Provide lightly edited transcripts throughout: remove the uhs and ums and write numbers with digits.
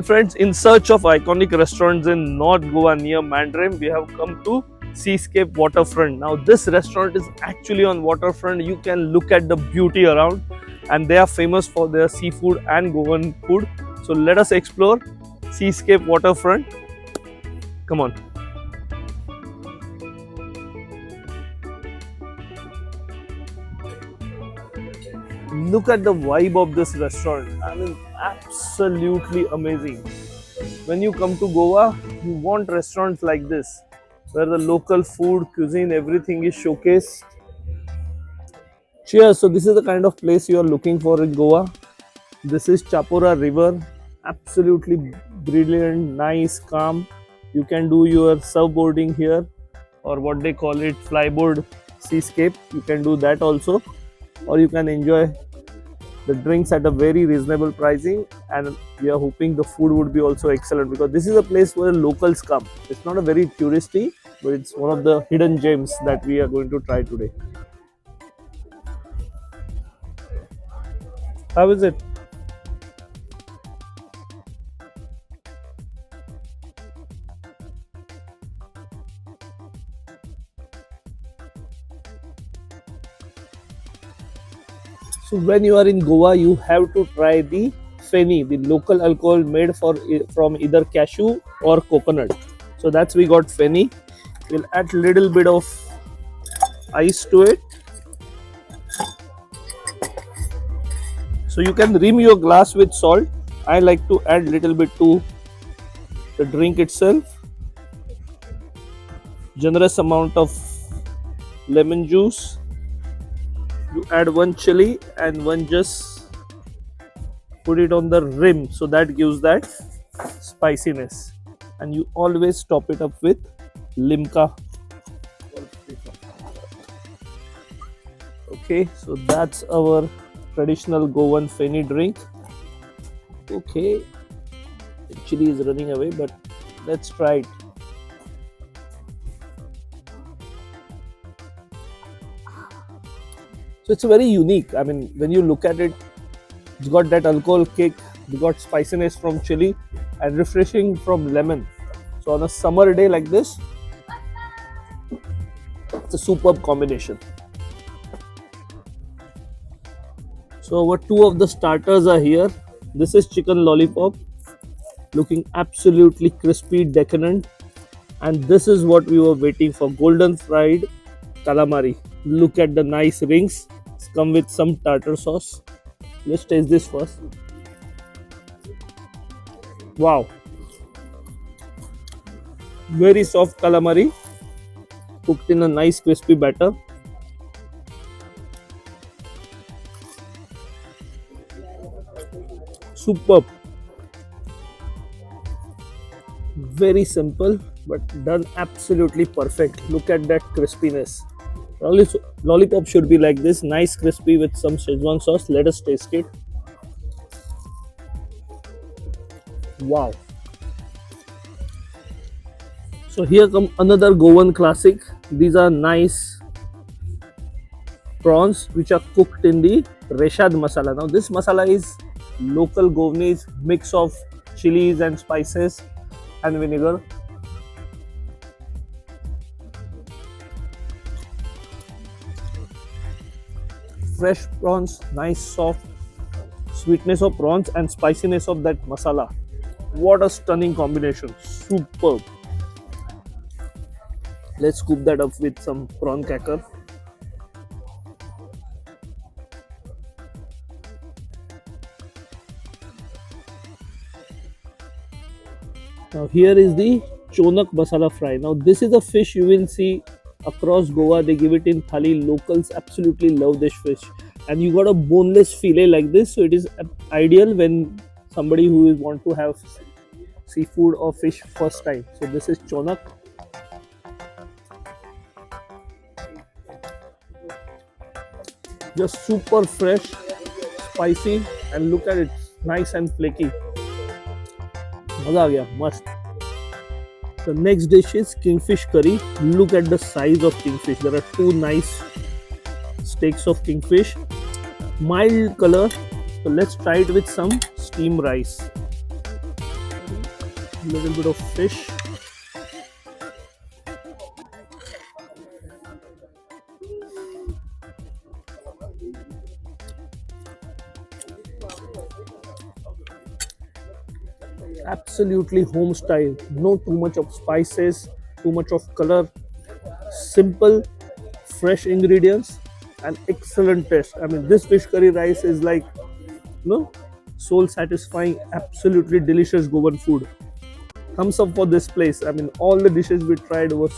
Well friends, in search of iconic restaurants in North Goa near Mandrem, we have come to Seascape Waterfront. Now this restaurant is actually on waterfront. You can look at the beauty around, and they are famous for their seafood and Goan food. So let us explore Seascape Waterfront. Come on. Look at the vibe of this restaurant. I mean, absolutely amazing. When you come to Goa, you want restaurants like this, where the local food, cuisine, everything is showcased. Cheers. So this is the kind of place you are looking for in Goa. This is Chapora River. Absolutely brilliant, nice, calm. You can do your surfboarding here, or what they call it, flyboard seascape. You can do that also, or you can enjoy the drinks at a very reasonable pricing, and we are hoping the food would be also excellent, because this is a place where locals come. It's not a very touristy, but it's one of the hidden gems that we are going to try today. How is it? So when you are in Goa, you have to try the feni, the local alcohol made from either cashew or coconut. So that's we got feni. We'll add little bit of ice to it. So you can rim your glass with salt. I like to add little bit to the drink itself. Generous amount of lemon juice. You add one chili and one, just put it on the rim, so that gives that spiciness. And you always top it up with limca. Okay, so that's our traditional Goan feni drink. Okay, the chili is running away, but let's try it. So it's very unique. I mean, when you look at it, it's got that alcohol kick, it's got spiciness from chili, and refreshing from lemon. So on a summer day like this, it's a superb combination. So our two of the starters are here. This is chicken lollipop, looking absolutely crispy, decadent. And this is what we were waiting for, golden fried calamari. Look at the nice rings. It's come with some tartar sauce. Let's taste this first. Wow, very soft calamari, cooked in a nice crispy batter. Superb. Very simple, but done absolutely perfect. Look at that crispiness. Lollipop should be like this, nice crispy with some Szechuan sauce. Let us taste it. Wow. So here come another Goan classic. These are nice prawns which are cooked in the reshad masala. Now this masala is local Goanese mix of chilies and spices and vinegar. Fresh prawns, nice soft sweetness of prawns and spiciness of that masala. What a stunning combination. Superb. Let's scoop that up with some prawn cracker. Now here is the chonak masala fry. Now this is a fish you will see across Goa. They give it in thali. Locals absolutely love this fish, and you got a boneless fillet like this, so it is ideal when somebody who is want to have seafood or fish first time. So this is chonak. Just super fresh, spicy, and look at it, nice and flaky. Maza aa gaya, mast. The next dish is kingfish curry. Look at the size of kingfish. There are two nice steaks of kingfish, mild color. So let's try it with some steamed rice. little bit of fish. Absolutely home style. No too much of spices, too much of color. Simple, fresh ingredients, and excellent taste. I mean, this fish curry rice is like, no, soul satisfying, absolutely delicious Goan food. Thumbs up for this place. I mean, all the dishes we tried was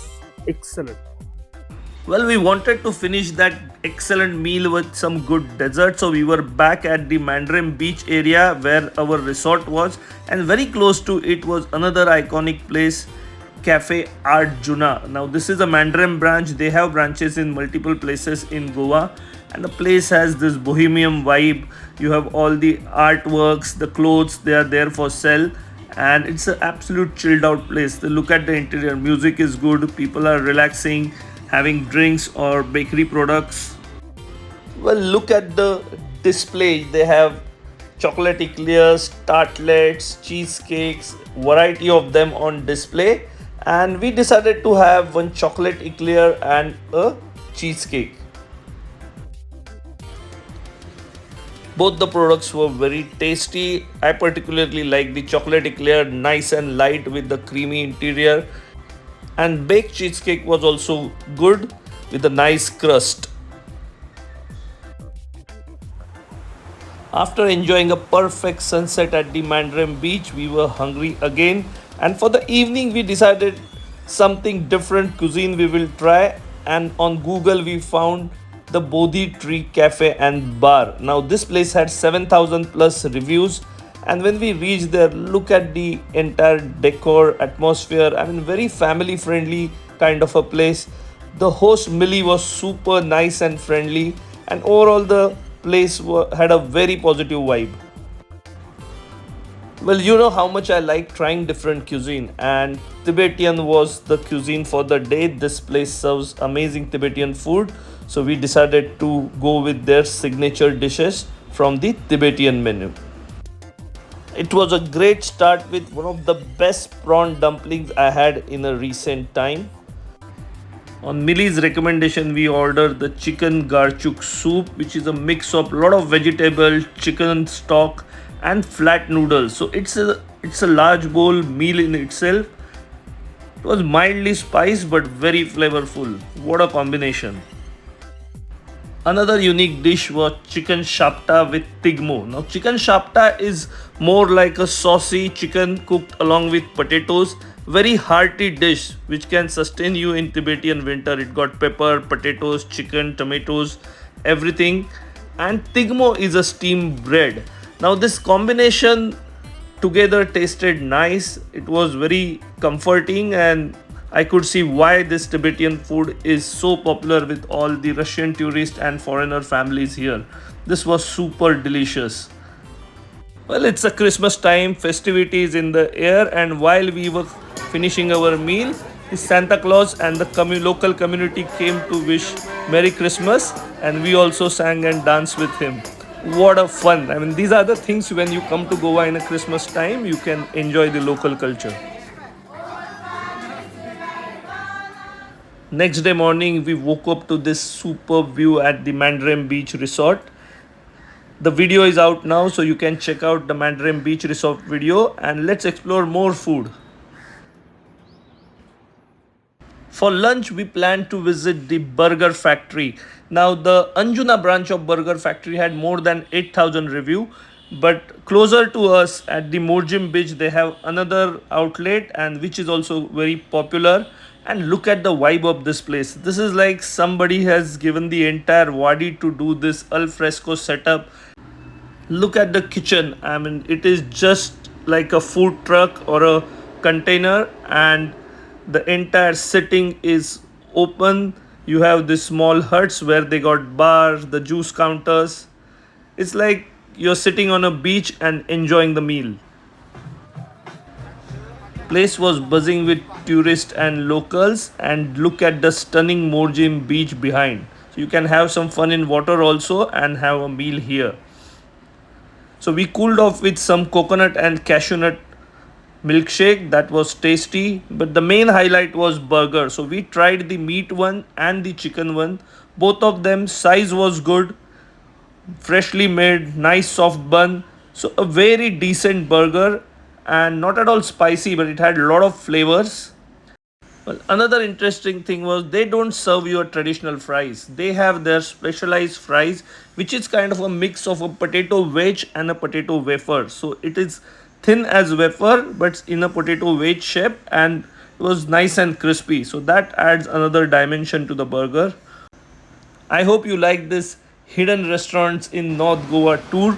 excellent. Well, we wanted to finish that excellent meal with some good dessert, so we were back at the Mandrem Beach area where our resort was, and very close to it was another iconic place, Cafe Artjuna. Now, this is a Mandrem branch. They have branches in multiple places in Goa, and the place has this bohemian vibe. You have all the artworks, the clothes, they are there for sale, and it's an absolute chilled out place. Look at the interior, music is good, people are relaxing, having drinks or bakery products. Well, look at the display. They have chocolate eclairs, tartlets, cheesecakes, variety of them on display. And we decided to have one chocolate eclair and a cheesecake. Both the products were very tasty. I particularly like the chocolate eclair, nice and light with the creamy interior. And baked cheesecake was also good with a nice crust. After enjoying a perfect sunset at the Mandrem Beach, we were hungry again, and for the evening we decided something different cuisine we will try, and on Google we found the Bodhi Tree Cafe and Bar. Now this place had 7,000 plus reviews, and when we reached there, look at the entire decor, atmosphere. I mean, very family friendly kind of a place. The host Millie was super nice and friendly, and overall the place had a very positive vibe. Well, you know how much I like trying different cuisine, and Tibetan was the cuisine for the day. This place serves amazing Tibetan food, so we decided to go with their signature dishes from the Tibetan menu. It was a great start with one of the best prawn dumplings I had in a recent time. On Millie's recommendation, we ordered the chicken garchuk soup, which is a mix of lot of vegetable, chicken stock, and flat noodles. So it's a large bowl meal in itself. It was mildly spiced but very flavorful. What a combination! Another unique dish was chicken shapta with tigmo. Now, chicken shapta is more like a saucy chicken cooked along with potatoes. Very hearty dish which can sustain you in Tibetan winter. It got pepper, potatoes, chicken, tomatoes, everything. And tigmo is a steamed bread. Now, this combination together tasted nice. It was very comforting, and I could see why this Tibetan food is so popular with all the Russian tourists and foreigner families here. This was super delicious. Well, it's a Christmas time, festivities in the air, and while we were finishing our meal, the Santa Claus and the local community came to wish Merry Christmas, and we also sang and danced with him. What a fun! I mean, these are the things when you come to Goa in a Christmas time, you can enjoy the local culture. Next day morning, we woke up to this superb view at the Mandrem Beach Resort. The video is out now, so you can check out the Mandrem Beach Resort video, and let's explore more food. For lunch, we planned to visit the Burger Factory. Now, the Arjuna branch of Burger Factory had more than 8,000 review, but closer to us at the Mandrem Beach, they have another outlet, and which is also very popular. And look at the vibe of this place. This is like somebody has given the entire wadi to do this al fresco setup. Look at the kitchen. I mean, it is just like a food truck or a container, and the entire sitting is open. You have these small huts where they got bars, the juice counters. It's like you're sitting on a beach and enjoying the meal. Place was buzzing with tourists and locals, and look at the stunning Mandrem beach behind. So you can have some fun in water also and have a meal here. So we cooled off with some coconut and cashew nut milkshake that was tasty, but the main highlight was burger. So we tried the meat one and the chicken one. Both of them size was good, freshly made, nice soft bun. So a very decent burger and not at all spicy, but it had a lot of flavors. Well, another interesting thing was they don't serve you a traditional fries. They have their specialized fries, which is kind of a mix of a potato wedge and a potato wafer. So it is thin as wafer, but in a potato wedge shape, and it was nice and crispy. So that adds another dimension to the burger. I hope you like this hidden restaurants in North Goa tour.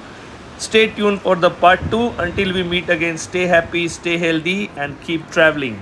Stay tuned for the part 2. Until we meet again, stay happy, stay healthy, and keep traveling.